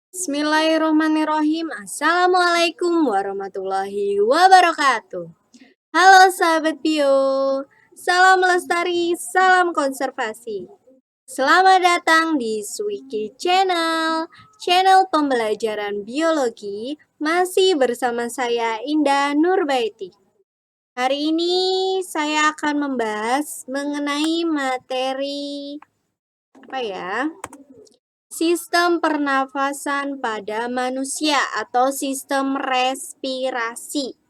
Bismillahirrahmanirrahim. Assalamualaikum warahmatullahi wabarakatuh. Halo sahabat bio, salam lestari, salam konservasi. Selamat datang di Swiki Channel, channel pembelajaran biologi. Masih bersama saya Indah Nurbaiti. Hari ini saya akan membahas mengenai materi apa ya? Sistem pernafasan pada manusia atau sistem respirasi.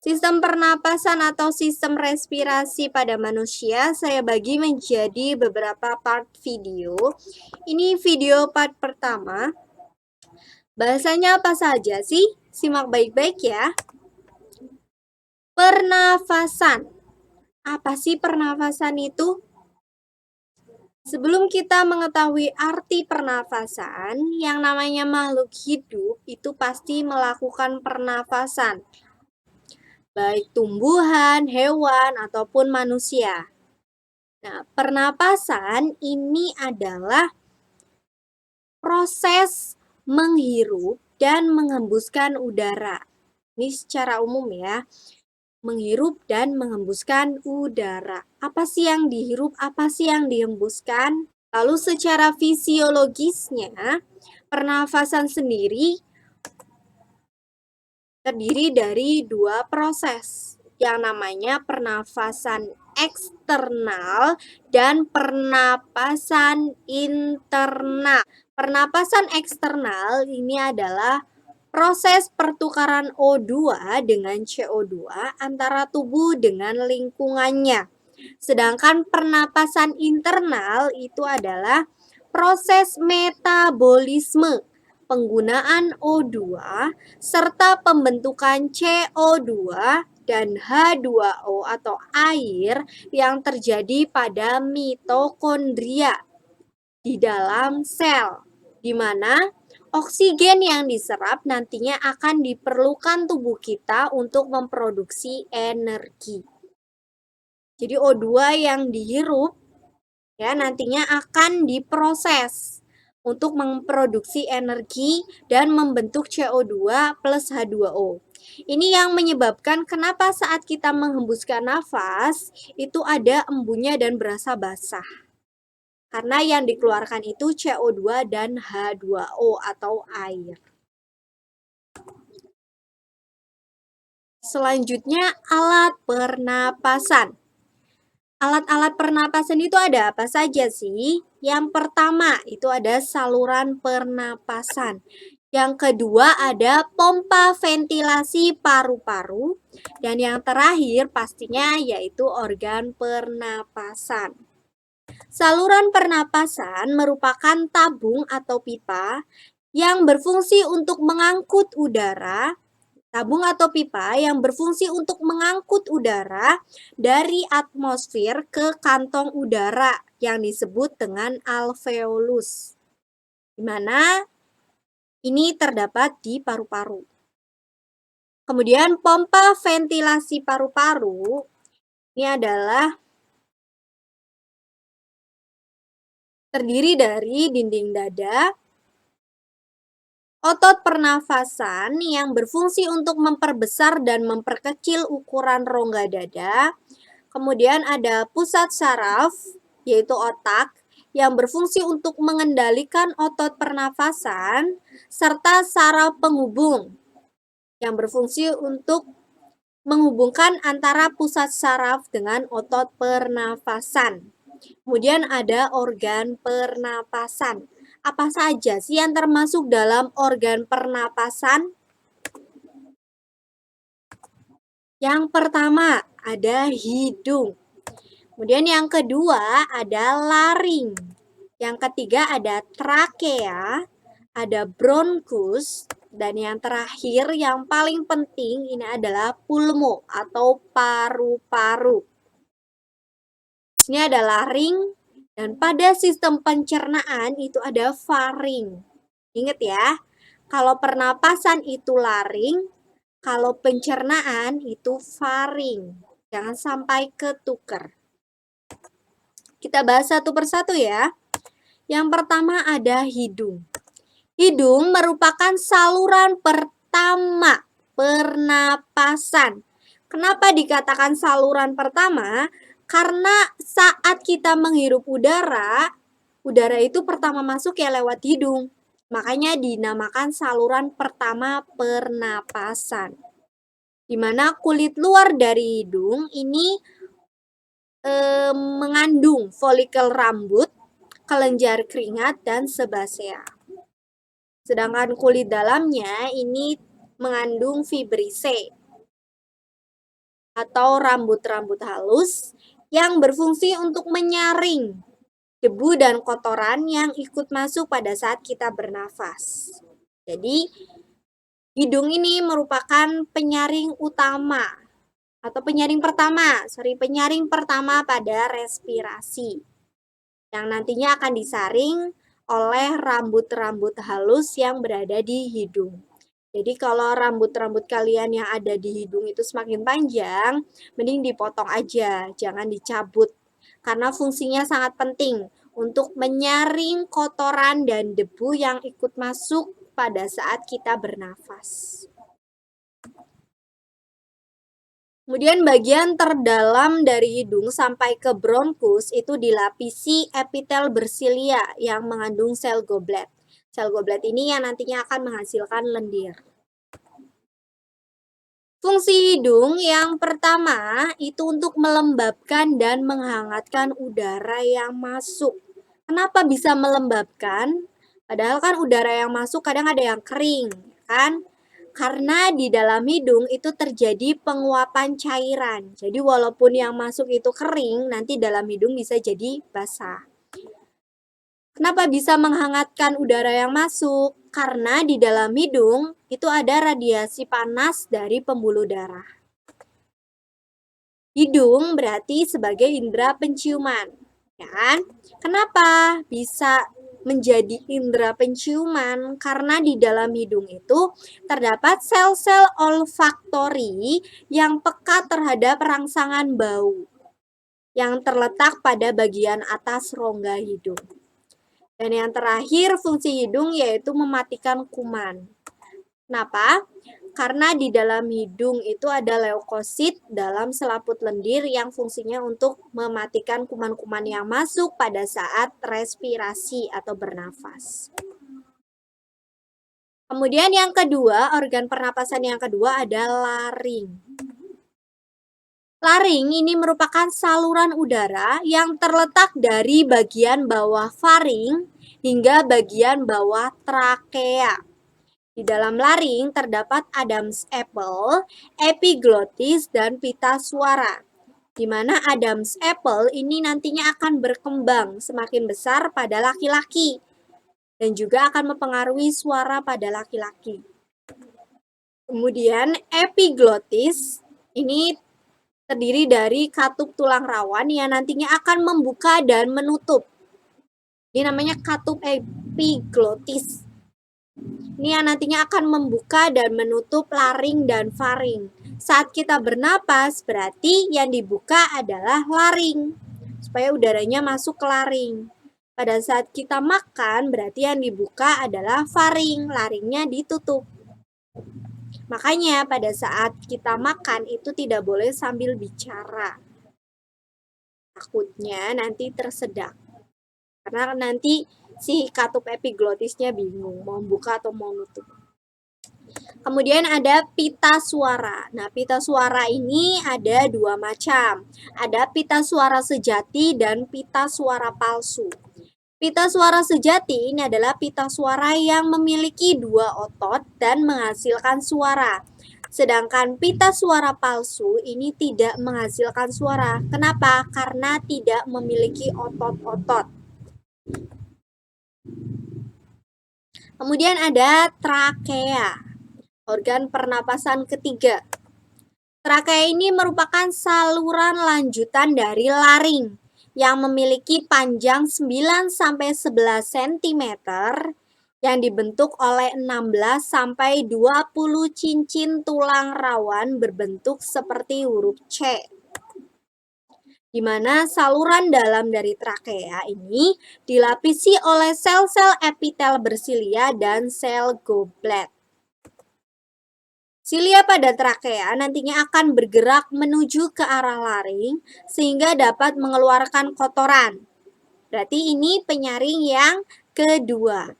Sistem pernapasan atau sistem respirasi pada manusia saya bagi menjadi beberapa part video. Ini video part pertama. Bahasanya apa saja sih? Simak baik-baik ya. Pernafasan. Apa sih pernafasan itu? Sebelum kita mengetahui arti pernafasan, yang namanya makhluk hidup itu pasti melakukan pernafasan, baik tumbuhan, hewan, ataupun manusia. Nah, pernapasan ini adalah proses menghirup dan menghembuskan udara. Ini secara umum ya, menghirup dan menghembuskan udara. Apa sih yang dihirup, apa sih yang dihembuskan? Lalu secara fisiologisnya, pernafasan sendiri terdiri dari dua proses yang namanya pernafasan eksternal dan pernapasan internal. Pernapasan eksternal ini adalah proses pertukaran O2 dengan CO2 antara tubuh dengan lingkungannya. Sedangkan pernapasan internal itu adalah proses metabolisme, penggunaan O2, serta pembentukan CO2 dan H2O atau air yang terjadi pada mitokondria di dalam sel, di mana oksigen yang diserap nantinya akan diperlukan tubuh kita untuk memproduksi energi. Jadi O2 yang dihirup ya nantinya akan diproses untuk memproduksi energi dan membentuk CO2 plus H2O. Ini yang menyebabkan kenapa saat kita menghembuskan nafas itu ada embunnya dan berasa basah. Karena yang dikeluarkan itu CO2 dan H2O atau air. Selanjutnya alat pernapasan. Alat-alat pernapasan itu ada apa saja sih? Yang pertama itu ada saluran pernapasan. Yang kedua ada pompa ventilasi paru-paru. Dan yang terakhir pastinya yaitu organ pernapasan. Saluran pernapasan merupakan tabung atau pipa yang berfungsi untuk mengangkut udara. Tabung atau pipa yang berfungsi untuk mengangkut udara dari atmosfer ke kantong udara yang disebut dengan alveolus, di mana ini terdapat di paru-paru. Kemudian pompa ventilasi paru-paru ini adalah terdiri dari dinding dada, otot pernafasan yang berfungsi untuk memperbesar dan memperkecil ukuran rongga dada. Kemudian ada pusat saraf, yaitu otak, yang berfungsi untuk mengendalikan otot pernafasan, serta saraf penghubung, yang berfungsi untuk menghubungkan antara pusat saraf dengan otot pernafasan. Kemudian ada organ pernapasan. Apa saja sih yang termasuk dalam organ pernapasan? Yang pertama ada hidung. Kemudian yang kedua ada laring. Yang ketiga ada trakea, ada bronkus, dan yang terakhir yang paling penting ini adalah pulmo atau paru-paru. Ini ada laring. Dan pada sistem pencernaan itu ada faring. Ingat ya, kalau pernapasan itu laring, kalau pencernaan itu faring. Jangan sampai ketuker. Kita bahas satu persatu ya. Yang pertama ada hidung. Hidung merupakan saluran pertama pernapasan. Kenapa dikatakan saluran pertama? Karena saat kita menghirup udara itu pertama masuk ya lewat hidung. Makanya dinamakan saluran pertama pernapasan. Di mana kulit luar dari hidung ini mengandung folikel rambut, kelenjar keringat, dan sebasea. Sedangkan kulit dalamnya ini mengandung fibrise atau rambut-rambut halus yang berfungsi untuk menyaring debu dan kotoran yang ikut masuk pada saat kita bernafas. Jadi, hidung ini merupakan penyaring utama atau penyaring pertama pada respirasi yang nantinya akan disaring oleh rambut-rambut halus yang berada di hidung. Jadi kalau rambut-rambut kalian yang ada di hidung itu semakin panjang, mending dipotong aja, jangan dicabut. Karena fungsinya sangat penting untuk menyaring kotoran dan debu yang ikut masuk pada saat kita bernafas. Kemudian bagian terdalam dari hidung sampai ke bronkus itu dilapisi epitel bersilia yang mengandung sel goblet. Sel goblet ini yang nantinya akan menghasilkan lendir. Fungsi hidung yang pertama itu untuk melembabkan dan menghangatkan udara yang masuk. Kenapa bisa melembabkan? Padahal kan udara yang masuk kadang ada yang kering, kan? Karena di dalam hidung itu terjadi penguapan cairan. Jadi walaupun yang masuk itu kering, nanti dalam hidung bisa jadi basah. Kenapa bisa menghangatkan udara yang masuk? Karena di dalam hidung itu ada radiasi panas dari pembuluh darah. Hidung berarti sebagai indera penciuman, ya kan? Kenapa bisa menjadi indera penciuman? Karena di dalam hidung itu terdapat sel-sel olfaktori yang peka terhadap rangsangan bau yang terletak pada bagian atas rongga hidung. Dan yang terakhir fungsi hidung yaitu mematikan kuman. Kenapa? Karena di dalam hidung itu ada leukosit dalam selaput lendir yang fungsinya untuk mematikan kuman-kuman yang masuk pada saat respirasi atau bernafas. Kemudian yang kedua, organ pernapasan yang kedua adalah laring. Laring ini merupakan saluran udara yang terletak dari bagian bawah faring hingga bagian bawah trakea. Di dalam laring terdapat Adam's apple, epiglottis, dan pita suara. Di mana Adam's apple ini nantinya akan berkembang semakin besar pada laki-laki dan juga akan mempengaruhi suara pada laki-laki. Kemudian epiglottis ini terdiri dari katup tulang rawan yang nantinya akan membuka dan menutup. Ini namanya katup epiglottis. Ini yang nantinya akan membuka dan menutup laring dan faring. Saat kita bernapas, berarti yang dibuka adalah laring, supaya udaranya masuk ke laring. Pada saat kita makan, berarti yang dibuka adalah faring, laringnya ditutup. Makanya pada saat kita makan itu tidak boleh sambil bicara. Takutnya nanti tersedak. Karena nanti si katup epiglottisnya bingung mau buka atau mau nutup. Kemudian ada pita suara. Nah, pita suara ini ada dua macam. Ada pita suara sejati dan pita suara palsu. Pita suara sejati ini adalah pita suara yang memiliki dua otot dan menghasilkan suara. Sedangkan pita suara palsu ini tidak menghasilkan suara. Kenapa? Karena tidak memiliki otot-otot. Kemudian ada trakea, organ pernapasan ketiga. Trakea ini merupakan saluran lanjutan dari laring yang memiliki panjang 9-11 cm yang dibentuk oleh 16-20 cincin tulang rawan berbentuk seperti huruf C. di mana saluran dalam dari trakea ini dilapisi oleh sel-sel epitel bersilia dan sel goblet. Silia pada trakea nantinya akan bergerak menuju ke arah laring sehingga dapat mengeluarkan kotoran. Berarti ini penyaring yang kedua.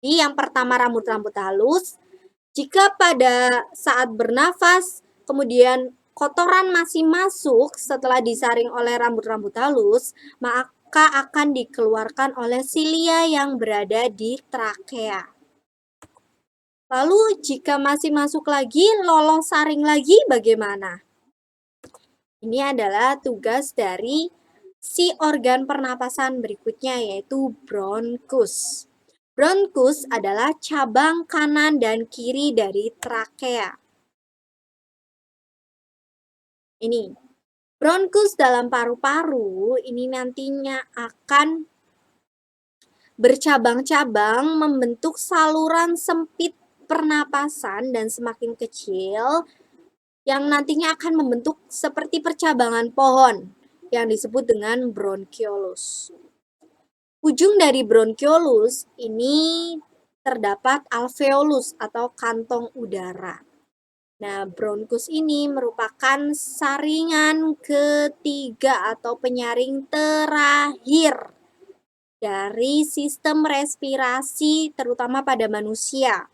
Jadi yang pertama rambut-rambut halus, jika pada saat bernafas kemudian kotoran masih masuk setelah disaring oleh rambut-rambut halus, maka akan dikeluarkan oleh silia yang berada di trakea. Lalu jika masih masuk lagi, lolos saring lagi bagaimana? Ini adalah tugas dari si organ pernapasan berikutnya yaitu bronkus. Bronkus adalah cabang kanan dan kiri dari trakea. Ini, bronkus dalam paru-paru ini nantinya akan bercabang-cabang membentuk saluran sempit pernapasan dan semakin kecil yang nantinya akan membentuk seperti percabangan pohon yang disebut dengan bronkiolus. Ujung dari bronkiolus ini terdapat alveolus atau kantong udara. Nah, bronkus ini merupakan saringan ketiga atau penyaring terakhir dari sistem respirasi terutama pada manusia.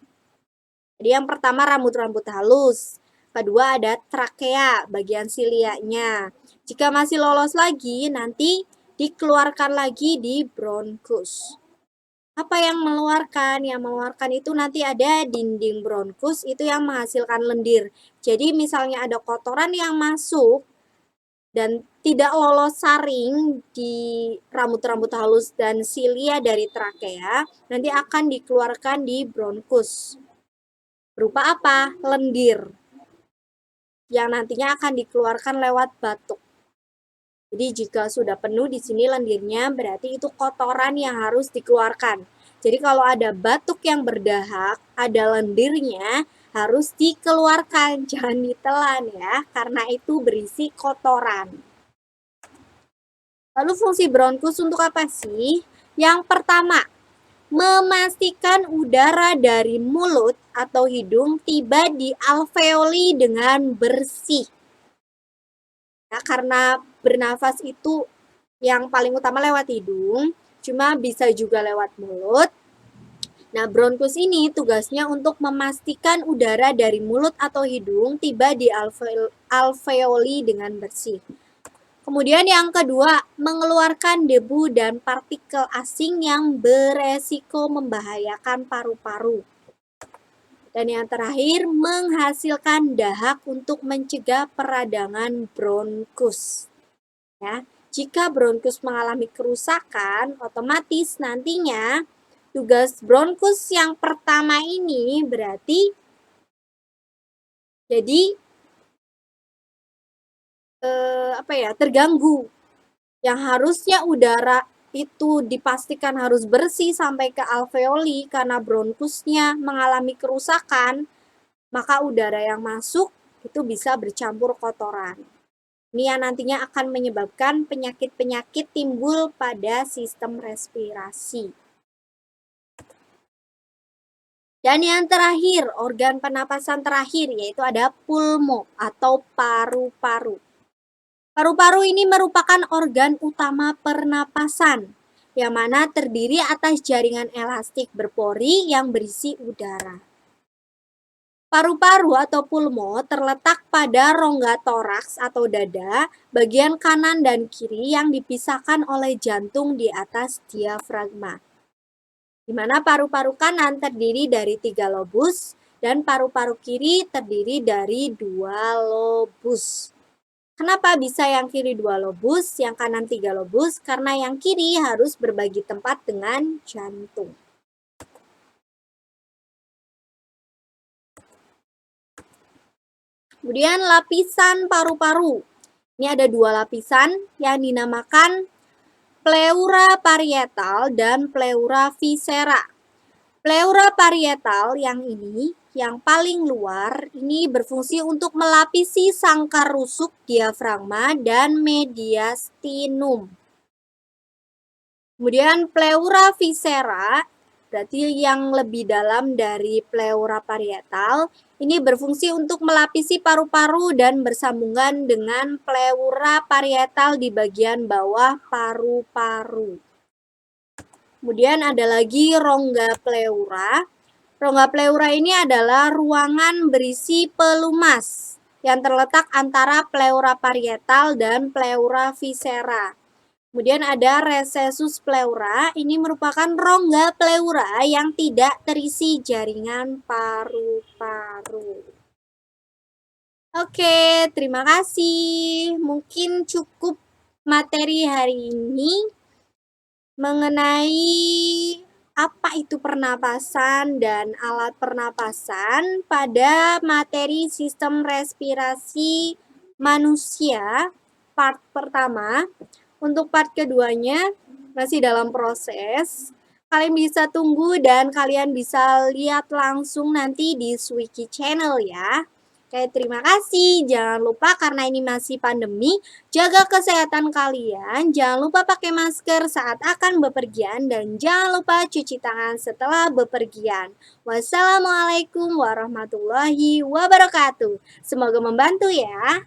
Jadi yang pertama rambut-rambut halus, kedua ada trakea, bagian silianya. Jika masih lolos lagi, nanti dikeluarkan lagi di bronkus. Apa yang mengeluarkan? Yang mengeluarkan itu nanti ada dinding bronkus, itu yang menghasilkan lendir. Jadi misalnya ada kotoran yang masuk dan tidak lolos saring di rambut-rambut halus dan silia dari trakea, nanti akan dikeluarkan di bronkus. Berupa apa? Lendir. Yang nantinya akan dikeluarkan lewat batuk. Jadi jika sudah penuh di sini lendirnya, berarti itu kotoran yang harus dikeluarkan. Jadi kalau ada batuk yang berdahak, ada lendirnya, harus dikeluarkan, jangan ditelan ya, karena itu berisi kotoran. Lalu fungsi bronkus untuk apa sih? Yang pertama, memastikan udara dari mulut atau hidung tiba di alveoli dengan bersih. Nah, karena bernafas itu yang paling utama lewat hidung, cuma bisa juga lewat mulut. Nah, bronkus ini tugasnya untuk memastikan udara dari mulut atau hidung tiba di alveoli dengan bersih. Kemudian yang kedua, mengeluarkan debu dan partikel asing yang beresiko membahayakan paru-paru. Dan yang terakhir, menghasilkan dahak untuk mencegah peradangan bronkus. Ya, jika bronkus mengalami kerusakan, otomatis nantinya tugas bronkus yang pertama ini berarti jadi terganggu. Yang harusnya udara itu dipastikan harus bersih sampai ke alveoli karena bronkusnya mengalami kerusakan, maka udara yang masuk itu bisa bercampur kotoran. Ini yang nantinya akan menyebabkan penyakit-penyakit timbul pada sistem respirasi. Dan yang terakhir, organ pernapasan terakhir yaitu ada pulmo atau paru-paru. Paru-paru ini merupakan organ utama pernapasan, yang mana terdiri atas jaringan elastik berpori yang berisi udara. Paru-paru atau pulmo terletak pada rongga toraks atau dada, bagian kanan dan kiri yang dipisahkan oleh jantung di atas diafragma. Di mana paru-paru kanan terdiri dari 3 lobus dan paru-paru kiri terdiri dari 2 lobus. Kenapa bisa yang kiri 2 lobus, yang kanan 3 lobus? Karena yang kiri harus berbagi tempat dengan jantung. Kemudian lapisan paru-paru. Ini ada 2 lapisan yang dinamakan pleura parietal dan pleura viscera. Pleura parietal yang ini, yang paling luar, ini berfungsi untuk melapisi sangkar rusuk diafragma dan mediastinum. Kemudian pleura viscera, berarti yang lebih dalam dari pleura parietal, ini berfungsi untuk melapisi paru-paru dan bersambungan dengan pleura parietal di bagian bawah paru-paru. Kemudian ada lagi rongga pleura. Rongga pleura ini adalah ruangan berisi pelumas yang terletak antara pleura parietal dan pleura viscera. Kemudian ada recessus pleura, ini merupakan rongga pleura yang tidak terisi jaringan paru-paru. Oke, terima kasih. Mungkin cukup materi hari ini mengenai apa itu pernapasan dan alat pernapasan pada materi sistem respirasi manusia part pertama. Untuk part keduanya masih dalam proses. Kalian bisa tunggu dan kalian bisa lihat langsung nanti di Swiki Channel ya. Oke, terima kasih. Jangan lupa karena ini masih pandemi, jaga kesehatan kalian. Jangan lupa pakai masker saat akan bepergian dan jangan lupa cuci tangan setelah bepergian. Wassalamualaikum warahmatullahi wabarakatuh. Semoga membantu ya.